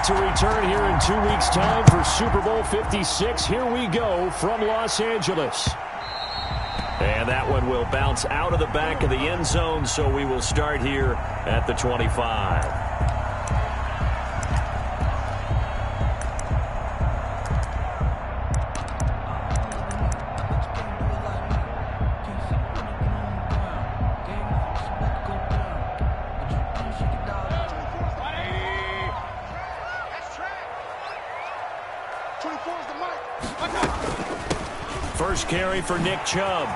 set to return here in 2 weeks' time for Super Bowl 56. Here we go from Los Angeles. And that one will bounce out of the back of the end zone, so we will start here at the 25. First carry for Nick Chubb.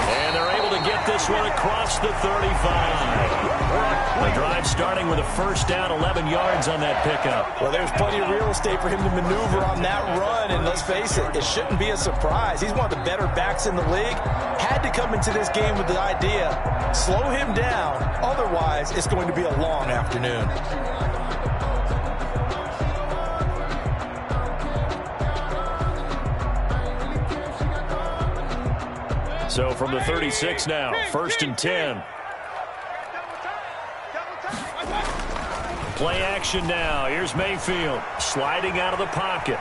And they're able to get this one across the 35. The drive starting with a first down, 11 yards on that pickup. Well, there's plenty of real estate for him to maneuver on that run, and let's face it, it shouldn't be a surprise. He's one of the better backs in the league. Had to come into this game with the idea, slow him down, otherwise it's going to be a long afternoon. So from the 36 now, 1st and 10. Play action now. Here's Mayfield sliding out of the pocket.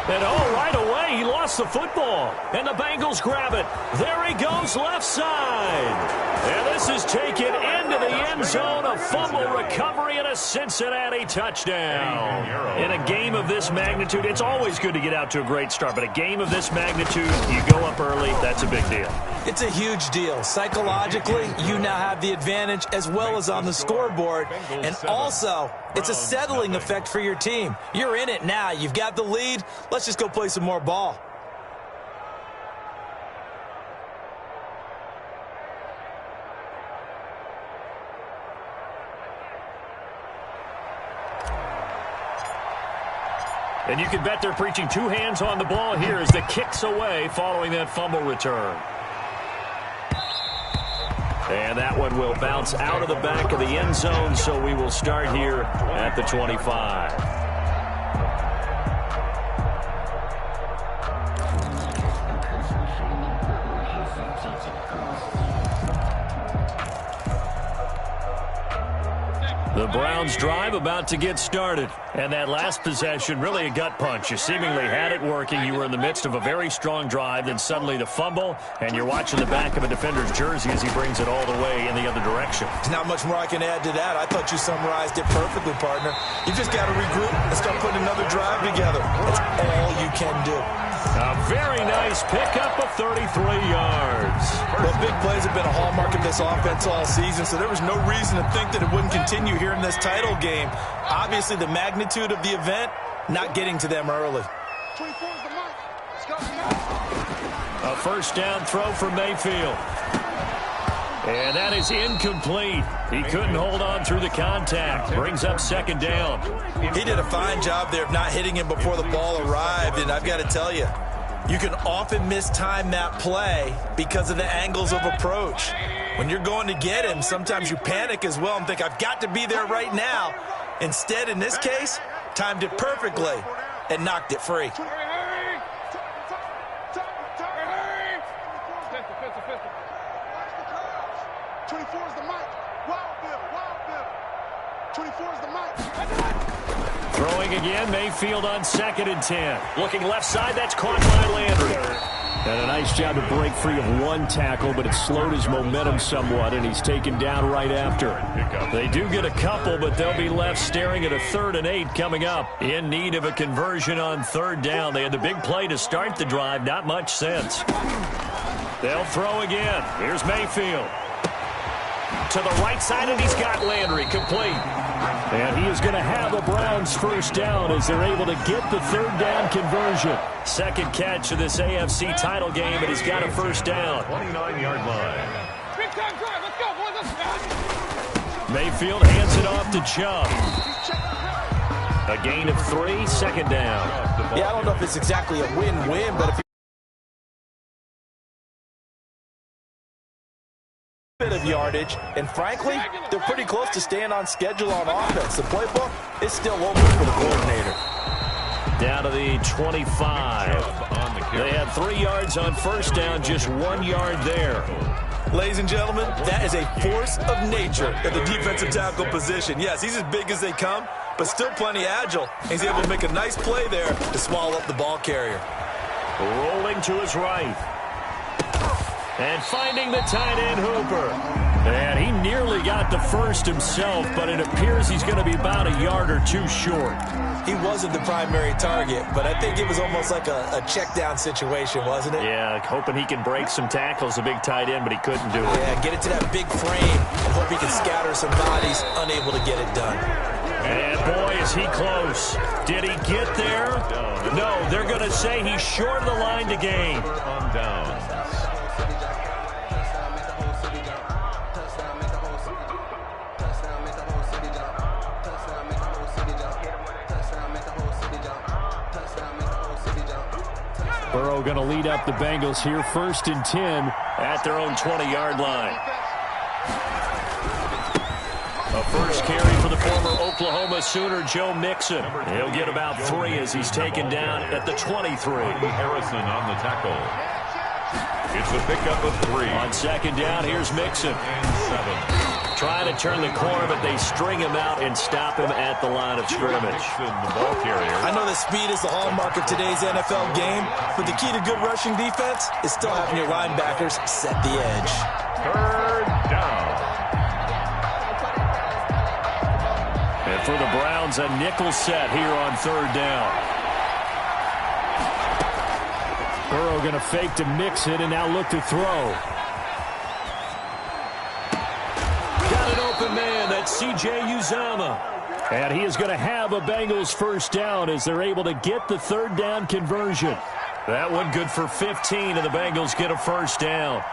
And right away, he lost the football. And the Bengals grab it. There he goes, left side. And this is taken into the end zone. A fumble recovery and a Cincinnati touchdown. In a game of this magnitude, it's always good to get out to a great start. But a game of this magnitude, you go up early, that's a big deal. It's a huge deal. Psychologically, you now have the advantage as well as on the scoreboard. And also, it's a settling effect for your team. You're in it now. You've got the lead. Let's just go play some more ball. And you can bet they're preaching two hands on the ball here as the kick's away following that fumble return. And that one will bounce out of the back of the end zone, so we will start here at the 25. The Browns drive about to get started. And that last possession, really a gut punch. You seemingly had it working. You were in the midst of a very strong drive. Then suddenly the fumble, and you're watching the back of a defender's jersey as he brings it all the way in the other direction. There's not much more I can add to that. I thought you summarized it perfectly, partner. You just got to regroup and start putting another drive together. That's all you can do. A very nice pickup of 33 yards. Well, big plays have been a hallmark of this offense all season, so there was no reason to think that it wouldn't continue here in this title game. Obviously, the magnitude of the event, not getting to them early. A first down throw for Mayfield. And that is incomplete. He couldn't hold on through the contact. Brings up second down. He did a fine job there of not hitting him before the ball arrived, and I've got to tell you, you can often mistime that play because of the angles of approach. When you're going to get him, sometimes you panic as well and think, I've got to be there right now. Instead, in this case, timed it perfectly and knocked it free. Throwing again, Mayfield on 2nd and 10. Looking left side, that's caught by Landry. And a nice job to break free of one tackle, but it slowed his momentum somewhat, and he's taken down right after. They do get a couple, but they'll be left staring at a 3rd and 8 coming up. In need of a conversion on 3rd down. They had the big play to start the drive, not much sense. They'll throw again. Here's Mayfield. To the right side, and he's got Landry complete. And he is going to have the Browns first down as they're able to get the 3rd down conversion. Second catch of this AFC title game, and he's got a first down. 29-yard line. Big time drive. Let's go, boys. Let's go. Mayfield hands it off to Chubb. A gain of 3, 2nd down. Yeah, I don't know if it's exactly a win-win, but if you bit of yardage, and frankly, they're pretty close to staying on schedule on offense. The playbook is still open for the coordinator. Down to the 25. They had 3 yards on first down, just 1 yard there. Ladies and gentlemen, that is a force of nature at the defensive tackle position. Yes, he's as big as they come, but still plenty agile. He's able to make a nice play there to swallow up the ball carrier. Rolling to his right. And finding the tight end Hooper. And he nearly got the first himself, but it appears he's going to be about a yard or two short. He wasn't the primary target, but I think it was almost like a check down situation, wasn't it? Yeah, hoping he can break some tackles, a big tight end, but he couldn't do it. Yeah, get it to that big frame and hope he can scatter some bodies, unable to get it done. And boy, is he close. Did he get there? No, they're going to say he's short of the line to gain. On down. Burrow going to lead up the Bengals here, 1st and 10 at their own 20-yard line. A first carry for the former Oklahoma Sooner, Joe Mixon. He'll get about 3 as he's taken down at the 23. Harrison on the tackle. It's a pickup of 3. On 2nd down, here's Mixon. And 7. Trying to turn the corner, but they string him out and stop him at the line of scrimmage. The ball carrier. I know that speed is the hallmark of today's NFL game, but the key to good rushing defense is still having your linebackers set the edge. 3rd down. And for the Browns, a nickel set here on 3rd down. Burrow going to fake to mix it and now look to throw. Got an open man. That's C.J. Uzomah. And he is going to have a Bengals first down as they're able to get the 3rd down conversion. That one good for 15, and the Bengals get a first down.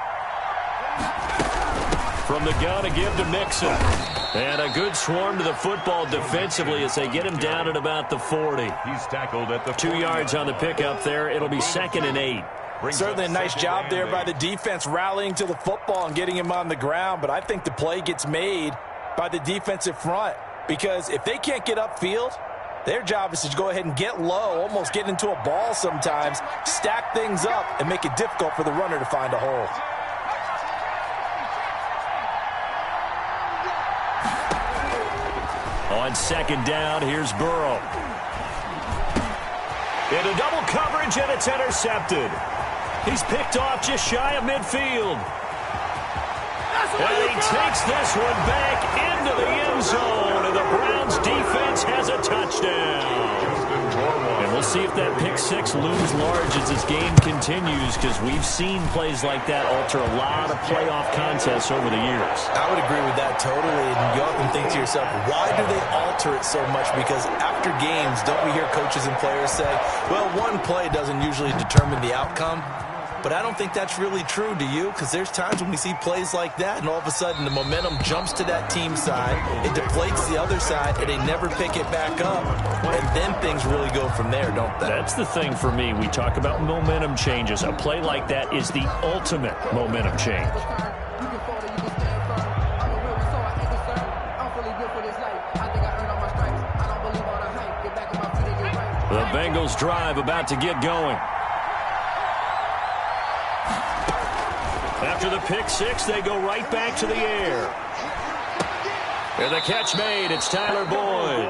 From the gun, a give to Mixon. And a good swarm to the football defensively as they get him down at about the 40. He's tackled at the 2 yards on the pickup there. It'll be 2nd and 8. Certainly a nice job there by the defense rallying to the football and getting him on the ground, but I think the play gets made by the defensive front because if they can't get upfield, their job is to go ahead and get low, almost get into a ball sometimes, stack things up, and make it difficult for the runner to find a hole. On 2nd down, here's Burrow. Into double coverage, and it's intercepted. He's picked off just shy of midfield. And he takes this one back into the end zone, and the Browns defense has a touchdown. And we'll see if that pick 6 looms large as this game continues, because we've seen plays like that alter a lot of playoff contests over the years. I would agree with that totally, and you often think to yourself, why do they alter it so much? Because after games, don't we hear coaches and players say, well, one play doesn't usually determine the outcome? But I don't think that's really true, do you? Because there's times when we see plays like that, and all of a sudden the momentum jumps to that team side, it deflates the other side, and they never pick it back up. And then things really go from there, don't they? That's the thing for me. We talk about momentum changes. A play like that is the ultimate momentum change. The Bengals drive about to get going. After the pick 6, they go right back to the air. And the catch made. It's Tyler Boyd.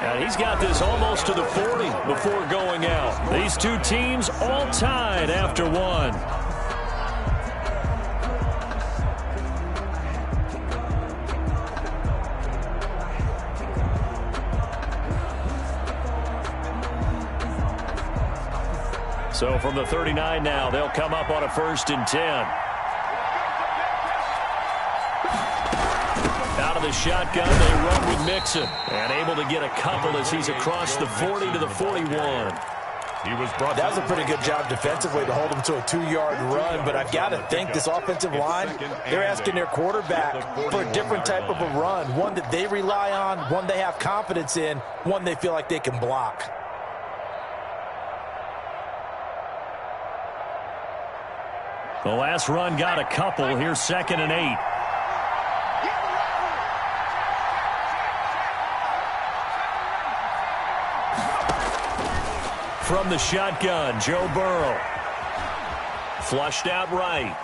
And he's got this almost to the 40 before going out. These two teams all tied after one. So from the 39 now, they'll come up on a 1st and 10. Out of the shotgun, they run with Mixon. And able to get a couple as he's across the 40 to the 41. That was a pretty good job defensively to hold him to a 2-yard run, but I've got to think this offensive line, they're asking their quarterback for a different type of a run, one that they rely on, one they have confidence in, one they feel like they can block. The last run got a couple. Here's 2nd and 8. From the shotgun, Joe Burrow. Flushed out right.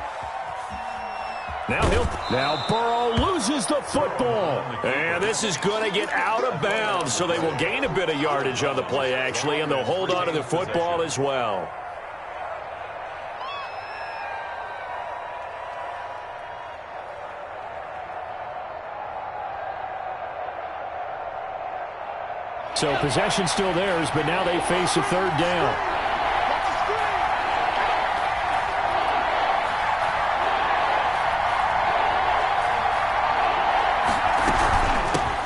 Now Burrow loses the football. And this is going to get out of bounds, so they will gain a bit of yardage on the play, actually, and they'll hold on to the football as well. So possession still theirs, but now they face a third down.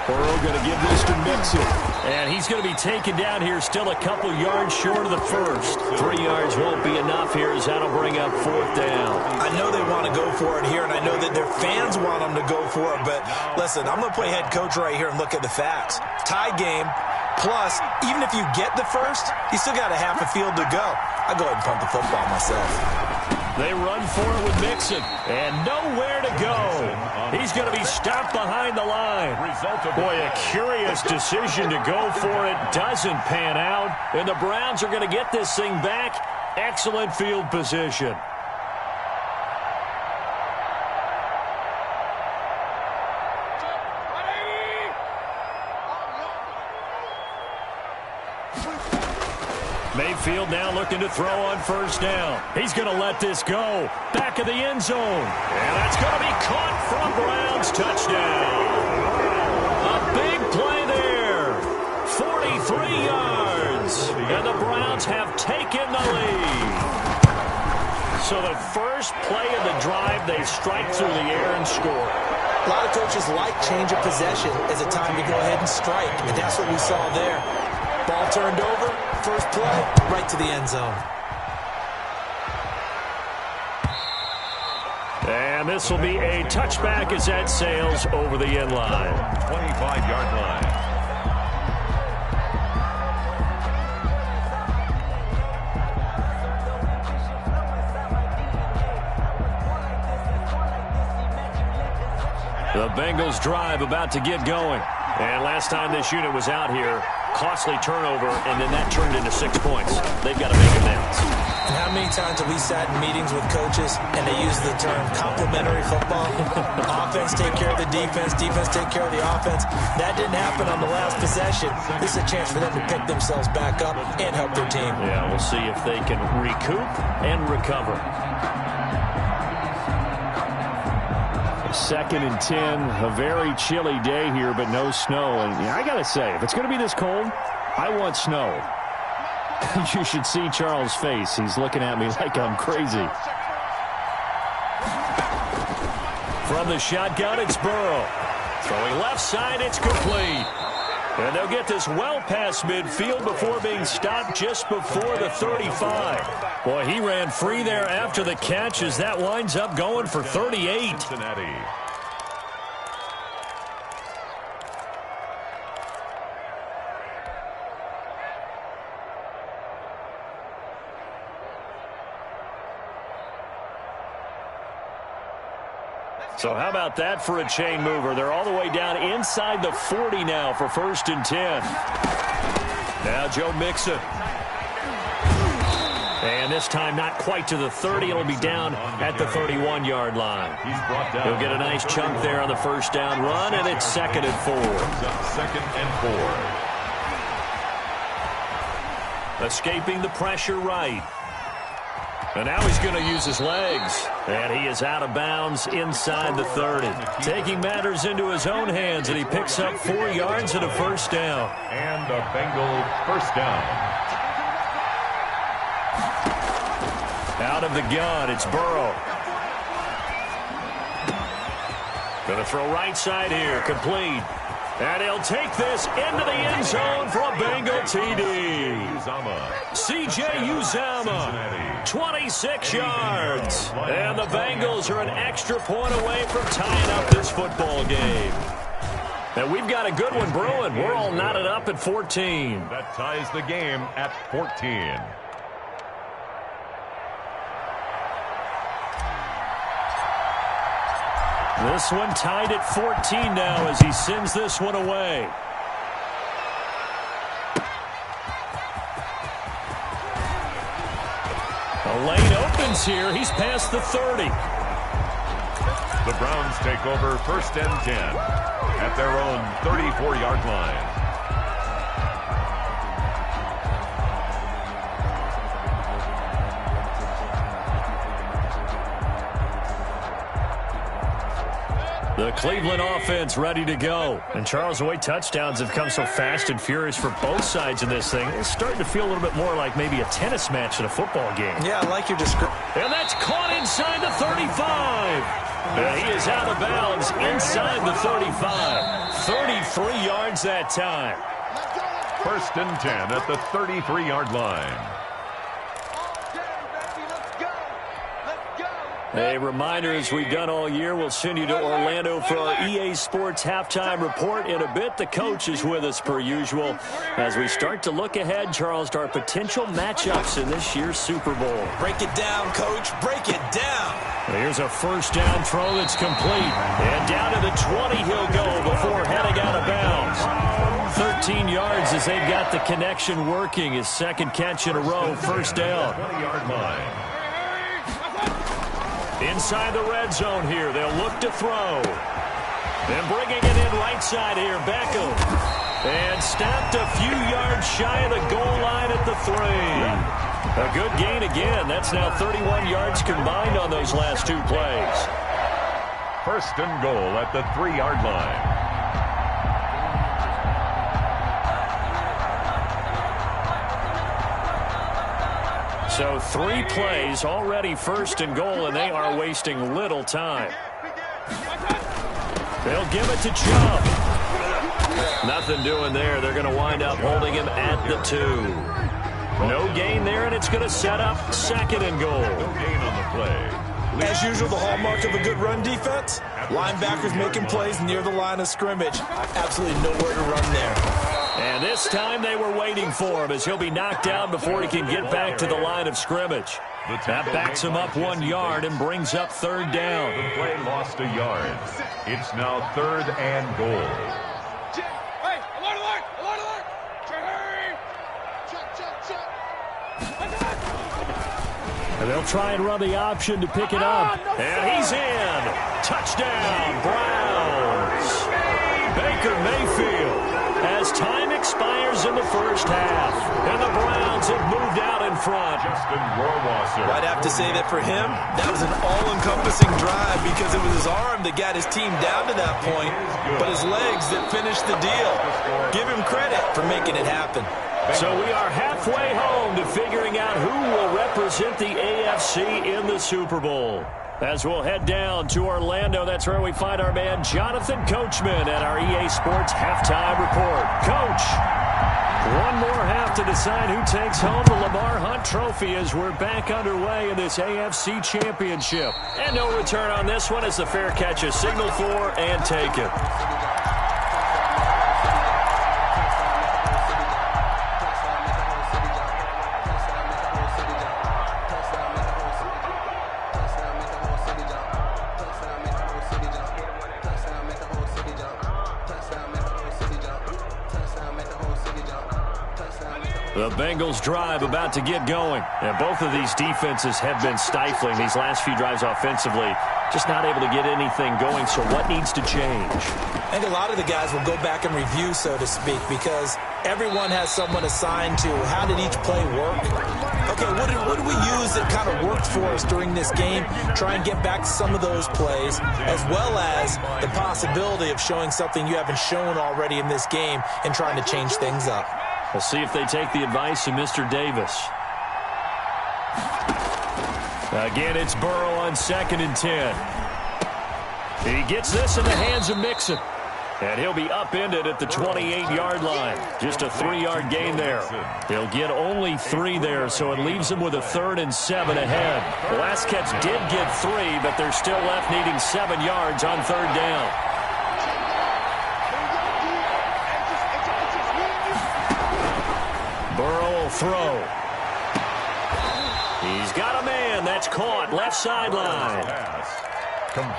Burrow going to give this to Mixon. And he's going to be taken down here, still a couple yards short of the first. 3 yards won't be enough here, as that'll bring up fourth down. I know they want to go for it here, and I know that their fans want them to go for it. But listen, I'm going to play head coach right here and look at the facts. Tie game, plus, even if you get the first, you still got a half a field to go. I'll go ahead and punt the football myself. They run for it with Mixon, and nowhere to go. He's going to be stopped behind the line. Boy, a curious decision to go for it. Doesn't pan out, and the Browns are going to get this thing back. Excellent field position. Mayfield now looking to throw on first down. He's going to let this go. Back of the end zone. And that's going to be caught for a Browns touchdown. A big play there. 43 yards. And the Browns have taken the lead. So the first play of the drive, they strike through the air and score. A lot of coaches like change of possession as a time to go ahead and strike. And that's what we saw there. Ball turned over. First play, right to the end zone. And this will be a touchback as that sails over the end line. 25-yard line. The Bengals drive about to get going. And last time this unit was out here, costly turnover, and then that turned into 6 points. They've got to make amends. And how many times have we sat in meetings with coaches and they use the term complementary football? Offense take care of the defense, defense take care of the offense. That didn't happen on the last possession. This is a chance for them to pick themselves back up and help their team. Yeah, we'll see if they can recoup and recover. 2nd and 10, a very chilly day here, but no snow. And I got to say, if it's going to be this cold, I want snow. You should see Charles' face. He's looking at me like I'm crazy. From the shotgun, it's Burrow. Throwing left side, it's complete. And they'll get this well past midfield before being stopped just before the 35. Boy, he ran free there after the catch as that winds up going for 38. Cincinnati. So how about that for a chain mover? They're all the way down inside the 40 now for 1st and 10. Now Joe Mixon. And this time not quite to the 30. It'll be down at the 31-yard line. He'll get a nice chunk there on the first down run, and it's 2nd and 4. 2nd and 4. Escaping the pressure right. And now he's going to use his legs. And he is out of bounds inside the 30. Taking matters into his own hands, and he picks up 4 yards and a first down. And the Bengals first down. Out of the gun, it's Burrow. Going to throw right side here, complete. And he'll take this into the end zone for a Bengal TD. C.J. Uzomah, 26 yards. And the Bengals are an extra point away from tying up this football game. And we've got a good one brewing. We're all knotted up at 14. That ties the game at 14. This one tied at 14 now as he sends this one away. The lane opens here. He's past the 30. The Browns take over 1st and 10 at their own 34-yard line. The Cleveland offense ready to go. And Charles, the way touchdowns have come so fast and furious for both sides in this thing, it's starting to feel a little bit more like maybe a tennis match in a football game. Yeah, I like your description. And that's caught inside the 35. He is out of bounds inside the 35. 33 yards that time. 1st and 10 at the 33-yard line. A reminder, as we've done all year, we'll send you to Orlando for our EA Sports halftime report in a bit. The coach is with us per usual as we start to look ahead, Charles, to our potential matchups in this year's Super Bowl. Break it down, Coach. Break it down. Here's a 1st down throw that's complete. And down to the 20 he'll go before heading out of bounds. 13 yards as they've got the connection working. His 2nd catch in a row, 1st down. 20-yard line. Inside the red zone here, they'll look to throw. And bringing it in right side here, Beckham. And stopped a few yards shy of the goal line at the 3. A good gain again. That's now 31 yards combined on those last 2 plays. 1st and goal at the 3-yard line. So 3 plays, already 1st and goal, and they are wasting little time. They'll give it to Chubb. Nothing doing there. They're going to wind up holding him at the 2. No gain there, and it's going to set up 2nd and goal. No gain on the play. As usual, the hallmark of a good run defense, linebackers making plays near the line of scrimmage. Absolutely nowhere to run there. And this time they were waiting for him as he'll be knocked down before he can get back to the line of scrimmage. That backs him up 1 yard and brings up 3rd down. The play lost a yard. It's now 3rd and goal. Hey, alert, alert, alert, alert. And they'll try and run the option to pick it up. And he's in. Touchdown, Browns. Baker Mayfield. As time expires in the 1st half, and the Browns have moved out in front. Justin Rohrwasser. I'd have to say that for him, that was an all-encompassing drive because it was his arm that got his team down to that point, but his legs that finished the deal. Give him credit for making it happen. So we are halfway home to figuring out who will represent the AFC in the Super Bowl. As we'll head down to Orlando, that's where we find our man Jonathan Coachman at our EA Sports halftime report. Coach, one more half to decide who takes home the Lamar Hunt Trophy as we're back underway in this AFC Championship. And no return on this one as the fair catch is signaled for and taken. The Bengals drive about to get going. And both of these defenses have been stifling these last few drives offensively. Just not able to get anything going, so what needs to change? I think a lot of the guys will go back and review, so to speak, because everyone has someone assigned to how did each play work. Okay, what did we use that kind of worked for us during this game? Try and get back to some of those plays, as well as the possibility of showing something you haven't shown already in this game and trying to change things up. We'll see if they take the advice of Mr. Davis. Again, it's Burrow on 2nd and 10. He gets this in the hands of Mixon. And he'll be upended at the 28-yard line. Just a 3-yard gain there. He'll get only 3 there, so it leaves him with a 3rd and 7 ahead. The last catch did get 3, but they're still left needing 7 yards on 3rd down. Burrow will throw. He's got a man. That's caught. Left sideline.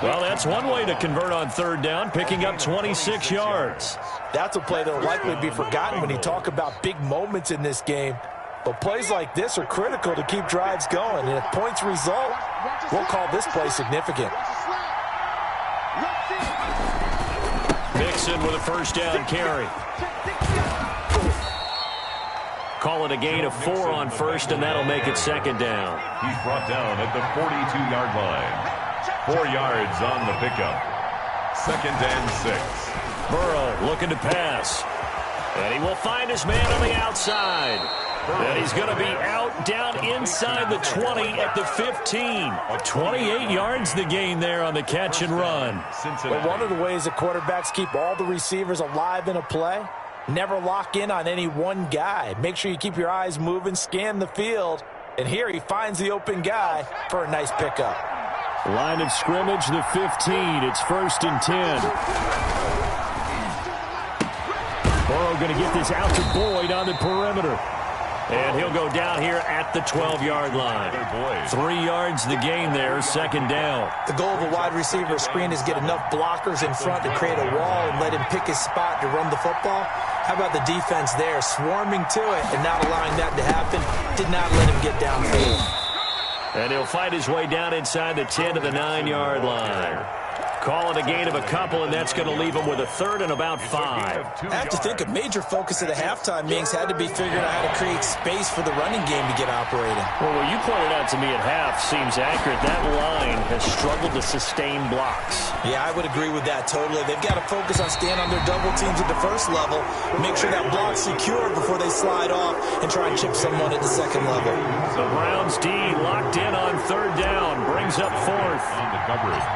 Well, that's one way to convert on 3rd down, picking up 26 yards. That's a play that will likely be forgotten when you talk about big moments in this game. But plays like this are critical to keep drives going. And if points result, we'll call this play significant. Mixon with a first down carry. Call it a gain of 4 on first, and that'll make it second down. He's brought down at the 42-yard line. 4 yards on the pickup. 2nd and 6. Burrow looking to pass. And he will find his man on the outside. And he's going to be out down inside the 20 at the 15. 28 yards the gain there on the catch and run. Well, one of the ways that quarterbacks keep all the receivers alive in a play, never lock in on any one guy. Make sure you keep your eyes moving, scan the field. And here he finds the open guy for a nice pickup. Line of scrimmage, the 15. It's 1st and 10. Burrow going to get this out to Boyd on the perimeter. And he'll go down here at the 12-yard line. 3 yards the gain there, 2nd down. The goal of a wide receiver screen is get enough blockers in front to create a wall and let him pick his spot to run the football. How about the defense there, swarming to it and not allowing that to happen? Did not let him get downfield. And he'll fight his way down inside the 10 to the 9-yard line. Call it a gain of a couple, and that's going to leave him with a 3rd and about 5. I have to think a major focus of the halftime meetings had to be figuring out how to create space for the running game to get operating. Well, what you pointed out to me at half seems accurate. That line has struggled to sustain blocks. Yeah, I would agree with that totally. They've got to focus on staying on their double teams at the first level, make sure that block's secure before they slide off and try and chip someone at the second level. The Browns D locked in on 3rd down, brings up 4th. On the coverage.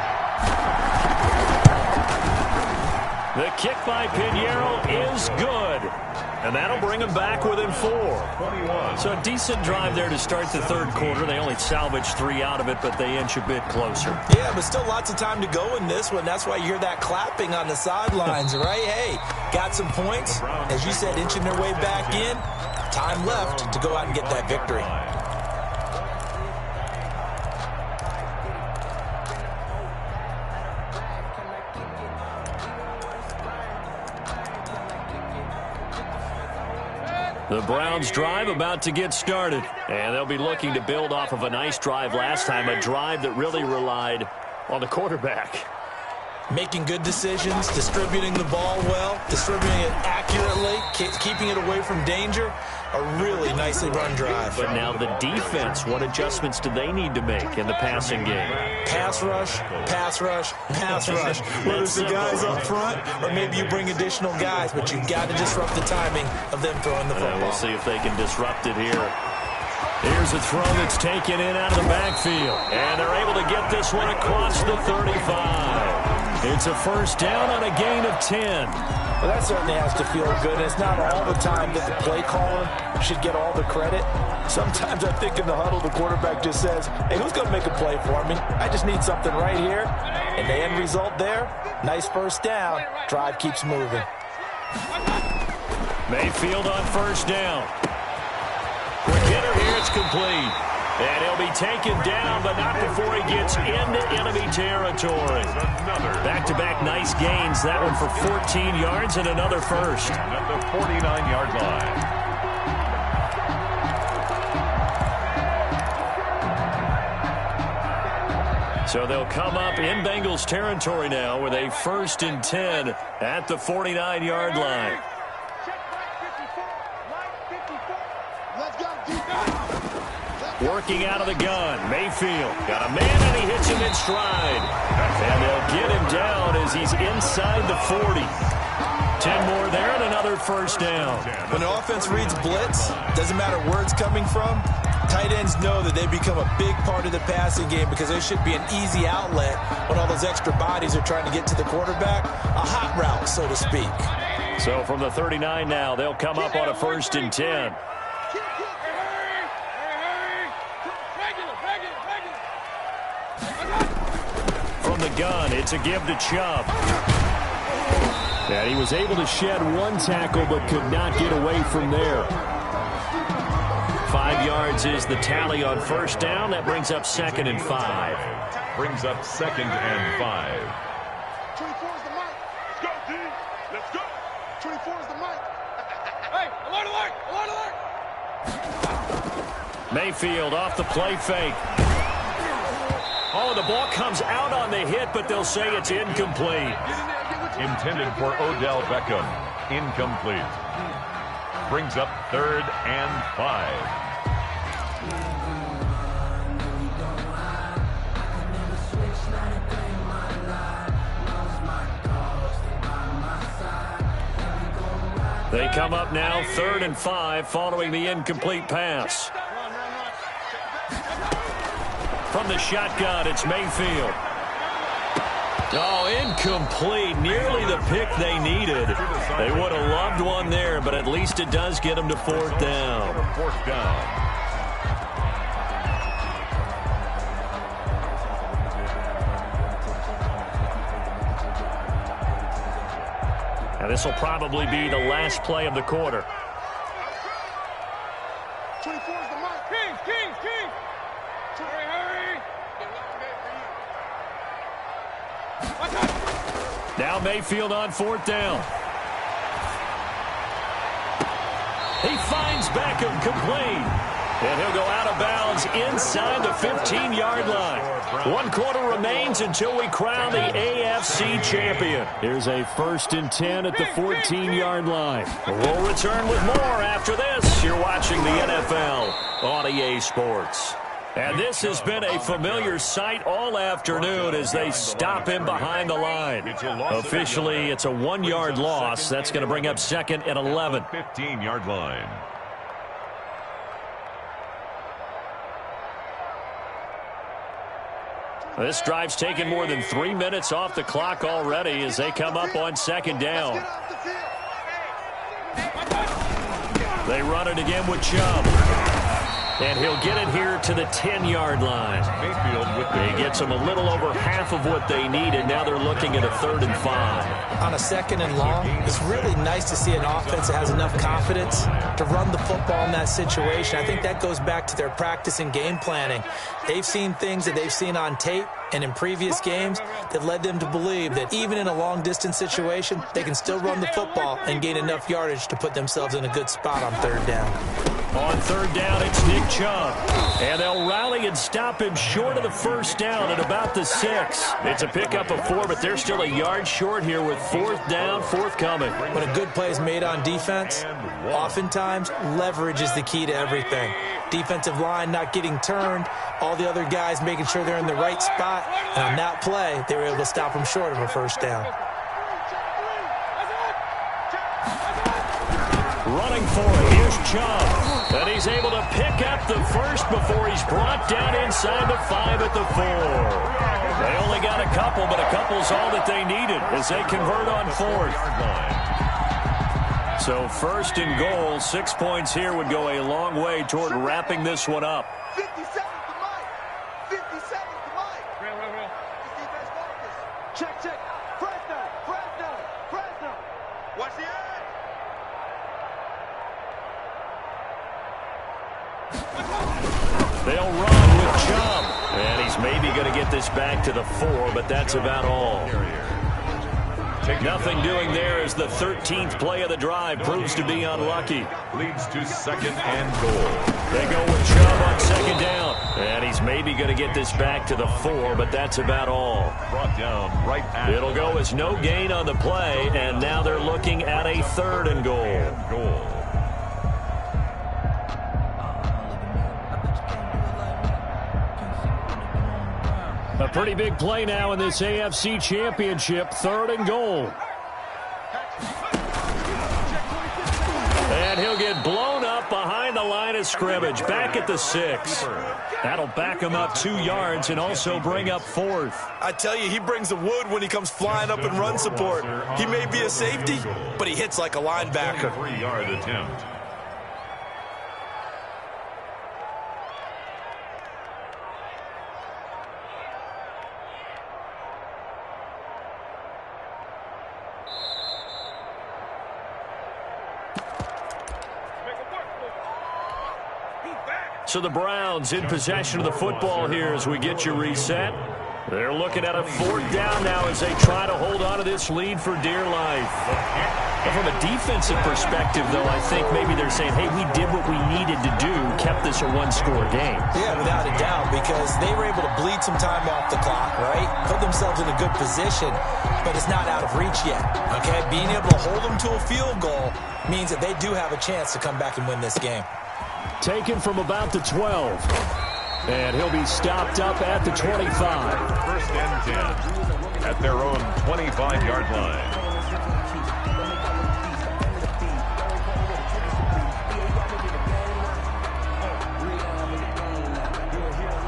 The kick by Pinheiro is good. And that'll bring him back within 4. 21. So a decent drive there to start the 3rd quarter. They only salvaged 3 out of it, but they inch a bit closer. Yeah, but still lots of time to go in this one. That's why you hear that clapping on the sidelines, right? Hey, got some points. As you said, inching their way back in. Time left to go out and get that victory. The Browns drive about to get started. And they'll be looking to build off of a nice drive last time, a drive that really relied on the quarterback. Making good decisions, distributing the ball well, distributing it accurately, keeping it away from danger. A really nicely run drive. But now the defense, what adjustments do they need to make in the passing game? Pass rush, pass rush, pass rush. Whether it's the guys up front or maybe you bring additional guys, but you've got to disrupt the timing of them throwing the football. We'll see if they can disrupt it here. Here's a throw that's taken in out of the backfield. And they're able to get this one across the 35. It's a 1st down on a gain of 10. Well, that certainly has to feel good. And it's not all the time that the play caller should get all the credit. Sometimes I think in the huddle, the quarterback just says, hey, who's going to make a play for me? I just need something right here. And the end result there, nice 1st down. Drive keeps moving. Mayfield on 1st down. Quick hitter here, it's complete. And he'll be taken down, but not before he gets into enemy territory. Back-to-back nice gains. That one for 14 yards and another 1st. At the 49-yard line. So they'll come up in Bengals territory now with a 1st and 10 at the 49-yard line. Working out of the gun, Mayfield got a man and he hits him in stride. And they'll get him down as he's inside the 40. 10 more there and another 1st down. When the offense reads blitz, doesn't matter where it's coming from, tight ends know that they become a big part of the passing game because there should be an easy outlet when all those extra bodies are trying to get to the quarterback. A hot route, so to speak. So from the 39 now, they'll come up on a 1st and 10. From the gun, it's a give to Chubb. And he was able to shed 1 tackle but could not get away from there. 5 yards is the tally on 1st down. That brings up 2nd and 5. Brings up 2nd and 5. 24 is the mic. Let's go, D. Let's go. 24 is the mic. Hey, alert, alert, alert, alert. Mayfield off the play fake. Oh, the ball comes out on the hit, but they'll say it's incomplete. Intended for Odell Beckham. Incomplete. Brings up 3rd and 5. They come up now 3rd and 5 following the incomplete pass. From the shotgun, it's Mayfield. Oh, incomplete. Nearly the pick they needed. They would have loved one there, but at least it does get them to 4th down. 4th down. And this will probably be the last play of the quarter. 24 is the mark. Kings. Hurry. Now Mayfield on 4th down. He finds Beckham complete. And he'll go out of bounds inside the 15-yard line. 1 quarter remains until we crown the AFC champion. Here's a 1st and 10 at the 14-yard line. We'll return with more after this. You're watching the NFL on EA Sports. And this has been a familiar sight all afternoon as they stop him behind the line. Officially, it's a 1-yard loss. That's going to bring up 2nd and 11. 15-yard line. This drive's taken more than 3 minutes off the clock already as they come up on 2nd down. They run it again with Chubb. And he'll get it here to the 10-yard line. He gets them a little over half of what they needed. Now they're looking at a 3rd and 5. On a 2nd and long, it's really nice to see an offense that has enough confidence to run the football in that situation. I think that goes back to their practice and game planning. They've seen things that they've seen on tape and in previous games that led them to believe that even in a long-distance situation, they can still run the football and gain enough yardage to put themselves in a good spot on 3rd down. On 3rd down, it's Nick Chubb. And they'll rally and stop him short of the 1st down at about the 6. It's a pickup of 4, but they're still a yard short here with 4th down forthcoming. When a good play is made on defense, oftentimes leverage is the key to everything. Defensive line not getting turned, all the other guys making sure they're in the right spot. And on that play, they were able to stop him short of a 1st down. Running for it, here's Chubb. And he's able to pick up the 1st before he's brought down inside the 5 at the 4. They only got a couple, but a couple's all that they needed as they convert on 4th. So 1st and goal, 6 points here would go a long way toward wrapping this one up. 57 to Mike. 57 to Mike. Real. This defense focus. Check. Fresno. Watch the edge. They'll run with Chubb. And he's maybe going to get this back to the 4, but that's about all. Nothing doing there as the 13th play of the drive proves to be unlucky. Leads to 2nd and goal. They go with Chubb on 2nd down. And he's maybe going to get this back to the 4, but that's about all. Brought down right at It'll go as no gain on the play, and now they're looking at a 3rd and goal. A pretty big play now in this AFC Championship, 3rd and goal. And he'll get blown up behind the line of scrimmage, back at the 6. That'll back him up 2 yards and also bring up 4th. I tell you, he brings the wood when he comes flying up in run support. He may be a safety, but he hits like a linebacker. 3-yard attempt. So the Browns in possession of the football here as we get you reset. They're looking at a 4th down now as they try to hold on to this lead for dear life. And from a defensive perspective, though, I think maybe they're saying, hey, we did what we needed to do, kept this a one-score game. Yeah, without a doubt, because they were able to bleed some time off the clock, right? Put themselves in a good position, but it's not out of reach yet, okay? Being able to hold them to a field goal means that they do have a chance to come back and win this game. Taken from about the 12. And he'll be stopped up at the 25. 1st and 10 at their own 25-yard line.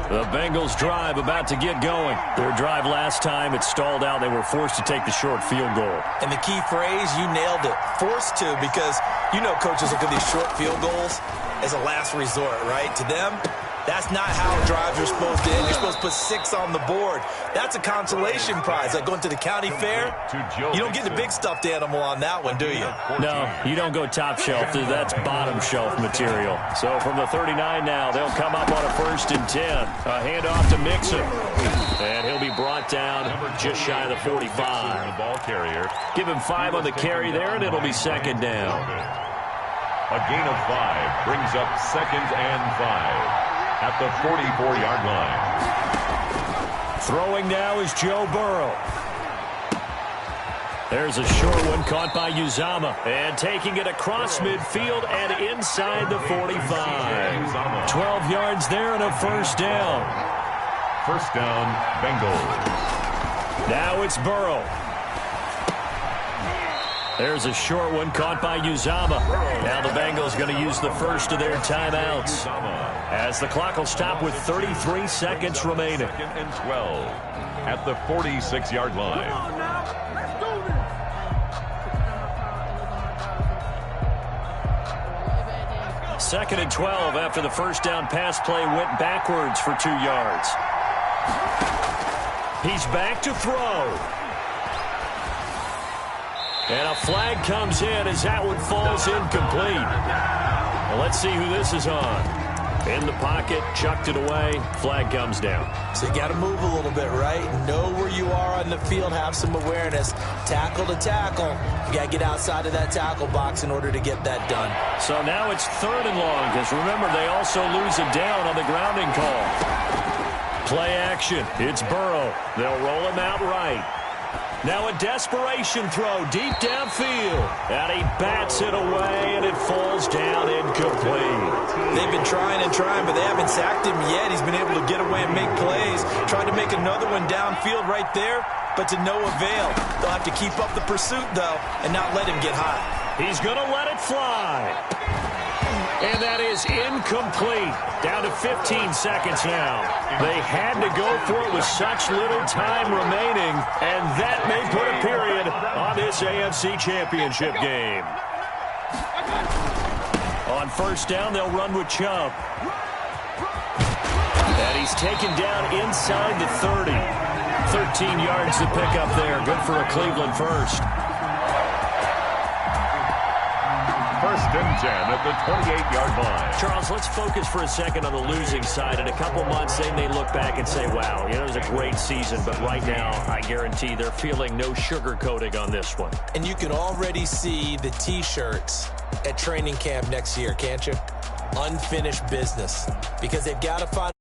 The Bengals drive about to get going. Their drive last time, it stalled out. They were forced to take the short field goal. And the key phrase, you nailed it. Forced to, because you know coaches look at these short field goals as a last resort, right? To them, that's not how drives are supposed to end. You're supposed to put 6 on the board. That's a consolation prize. Like going to the county fair, you don't get the big stuffed animal on that one, do you? No, you don't go top shelf. That's bottom shelf material. So from the 39 now, they'll come up on a 1st and 10. A handoff to Mixon. And he'll be brought down just shy of the 45. The ball carrier. Give him 5 on the carry there, and it'll be 2nd down. A gain of 5 brings up 2nd and 5. At the 44-yard line. Throwing now is Joe Burrow. There's a short one caught by Uzama. And taking it across midfield and inside the 45. 12 yards there and a 1st down. 1st down, Bengals. Now it's Burrow. There's a short one caught by Uzama. Now the Bengals going to use the first of their timeouts, as the clock will stop with 33 seconds remaining. 2nd and 12 at the 46-yard line. Second and 12 after the 1st down pass play went backwards for 2 yards. He's back to throw. And a flag comes in as that one falls incomplete. Well, let's see who this is on. In the pocket, chucked it away, flag comes down. So you got to move a little bit, right? Know where you are on the field, have some awareness. Tackle to tackle. You got to get outside of that tackle box in order to get that done. So now it's 3rd and long, because remember, they also lose a down on the grounding call. Play action. It's Burrow. They'll roll him out right. Now a desperation throw deep downfield. And he bats it away, and it falls down incomplete. They've been trying and trying, but they haven't sacked him yet. He's been able to get away and make plays. Tried to make another one downfield right there, but to no avail. They'll have to keep up the pursuit, though, and not let him get high. He's going to let it fly. And that is incomplete. Down to 15 seconds now. They had to go for it with such little time remaining, and that may put a period on this AFC Championship game. On 1st down, they'll run with Chubb. And he's taken down inside the 30. 13 yards to pick up there. Good for a Cleveland first. 1st and 10 at the 28-yard line. Charles, let's focus for a second on the losing side. In a couple months, they may look back and say, wow, it was a great season. But right now, I guarantee they're feeling no sugarcoating on this one. And you can already see the T-shirts at training camp next year, can't you? Unfinished business. Because they've got to find